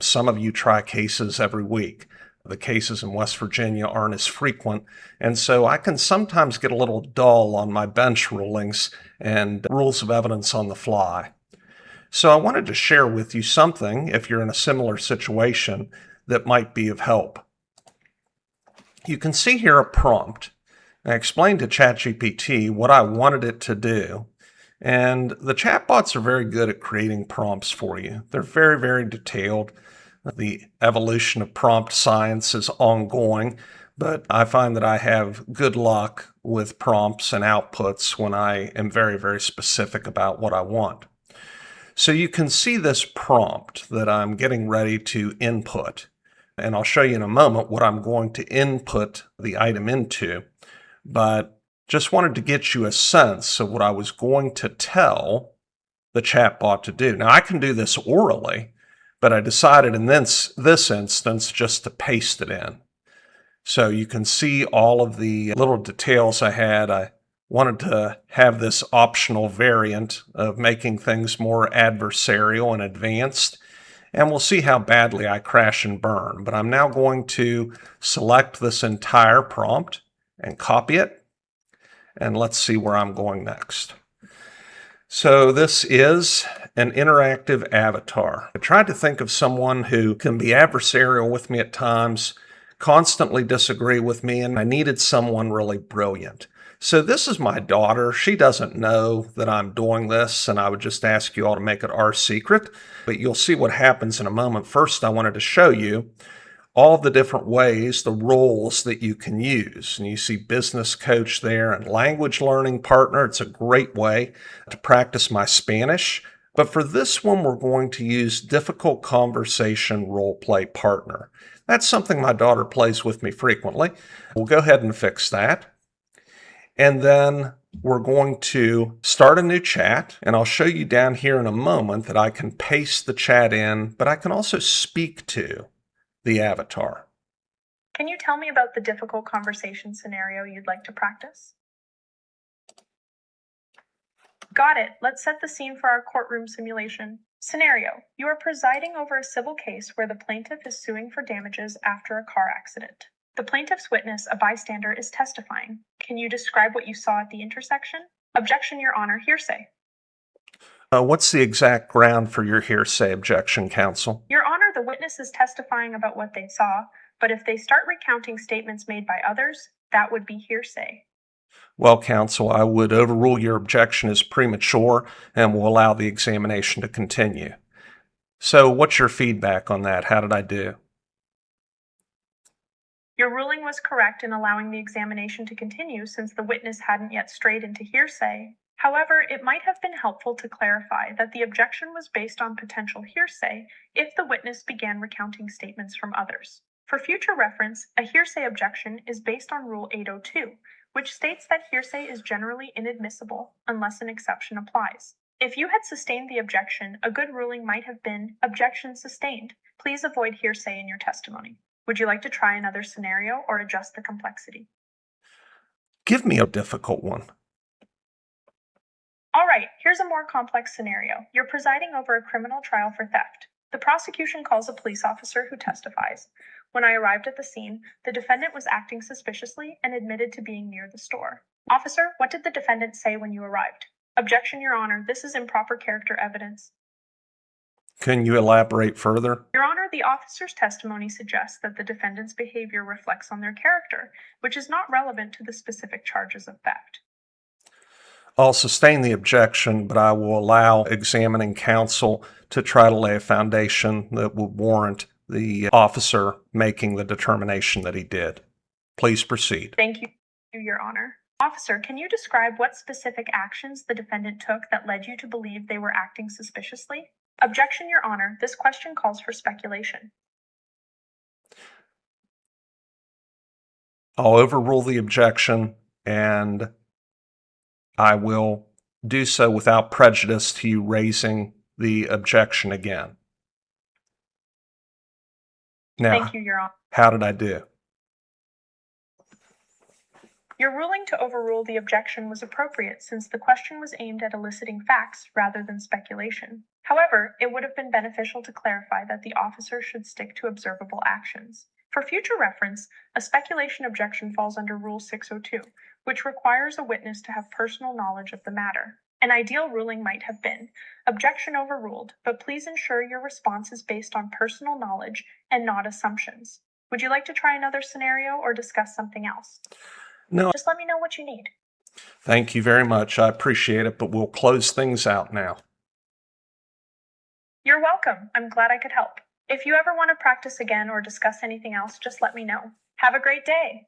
Some of you try cases every week. The cases in West Virginia aren't as frequent, and so I can sometimes get a little dull on my bench rulings and rules of evidence on the fly. So I wanted to share with you something, if you're in a similar situation, that might be of help. You can see here a prompt. I explained to ChatGPT what I wanted it to do, and the chatbots are very good at creating prompts for you. They're very, very detailed. The evolution of prompt science is ongoing, but I find that I have good luck with prompts and outputs when I am very, very specific about what I want. So you can see this prompt that I'm getting ready to input, and I'll show you in a moment what I'm going to input the item into, but just wanted to get you a sense of what I was going to tell the chatbot to do. Now, I can do this orally, but I decided in this instance just to paste it in. So you can see all of the little details I had. I wanted to have this optional variant of making things more adversarial and advanced, and we'll see how badly I crash and burn. But I'm now going to select this entire prompt and copy it, and let's see where I'm going next. So this is an interactive avatar. I tried to think of someone who can be adversarial with me at times, constantly disagree with me, and I needed someone really brilliant. So this is my daughter. She doesn't know that I'm doing this, and I would just ask you all to make it our secret, but you'll see what happens in a moment. First, I wanted to show you all the different ways, the roles that you can use. And you see business coach there and language learning partner. It's a great way to practice my Spanish. But for this one, we're going to use difficult conversation role play partner. That's something my daughter plays with me frequently. We'll go ahead and fix that. And then we're going to start a new chat, and I'll show you down here in a moment that I can paste the chat in, but I can also speak to the avatar. Can you tell me about the difficult conversation scenario you'd like to practice? Got it. Let's set the scene for our courtroom simulation. Scenario: you are presiding over a civil case where the plaintiff is suing for damages after a car accident. The plaintiff's witness, a bystander, is testifying. Can you describe what you saw at the intersection? Objection, Your Honor, hearsay. What's the exact ground for your hearsay objection, counsel? Your Honor, the witness is testifying about what they saw, but if they start recounting statements made by others, that would be hearsay. Well, counsel, I would overrule your objection as premature and will allow the examination to continue. So what's your feedback on that? How did I do? Your ruling was correct in allowing the examination to continue since the witness hadn't yet strayed into hearsay. However, it might have been helpful to clarify that the objection was based on potential hearsay if the witness began recounting statements from others. For future reference, a hearsay objection is based on Rule 802, which states that hearsay is generally inadmissible unless an exception applies. If you had sustained the objection, a good ruling might have been objection sustained. Please avoid hearsay in your testimony. Would you like to try another scenario or adjust the complexity? Give me a difficult one. All right, here's a more complex scenario. You're presiding over a criminal trial for theft. The prosecution calls a police officer who testifies. When I arrived at the scene, the defendant was acting suspiciously and admitted to being near the store. Officer, what did the defendant say when you arrived? Objection, Your Honor, this is improper character evidence. Can you elaborate further? Your Honor, the officer's testimony suggests that the defendant's behavior reflects on their character, which is not relevant to the specific charges of theft. I'll sustain the objection, but I will allow examining counsel to try to lay a foundation that would warrant the officer making the determination that he did. Please proceed. Thank you, Your Honor. Officer, can you describe what specific actions the defendant took that led you to believe they were acting suspiciously? Objection, Your Honor. This question calls for speculation. I'll overrule the objection, and I will do so without prejudice to you raising the objection again. Now, Thank you, Your Honor. how did I do? Your ruling to overrule the objection was appropriate since the question was aimed at eliciting facts rather than speculation. However, it would have been beneficial to clarify that the officer should stick to observable actions. For future reference, a speculation objection falls under Rule 602, which requires a witness to have personal knowledge of the matter. An ideal ruling might have been, objection overruled, but please ensure your response is based on personal knowledge and not assumptions. Would you like to try another scenario or discuss something else? No, Just let me know what you need. thank you very much. I appreciate it, but we'll close things out now. You're welcome. I'm glad I could help. If you ever want to practice again or discuss anything else, just let me know. Have a great day.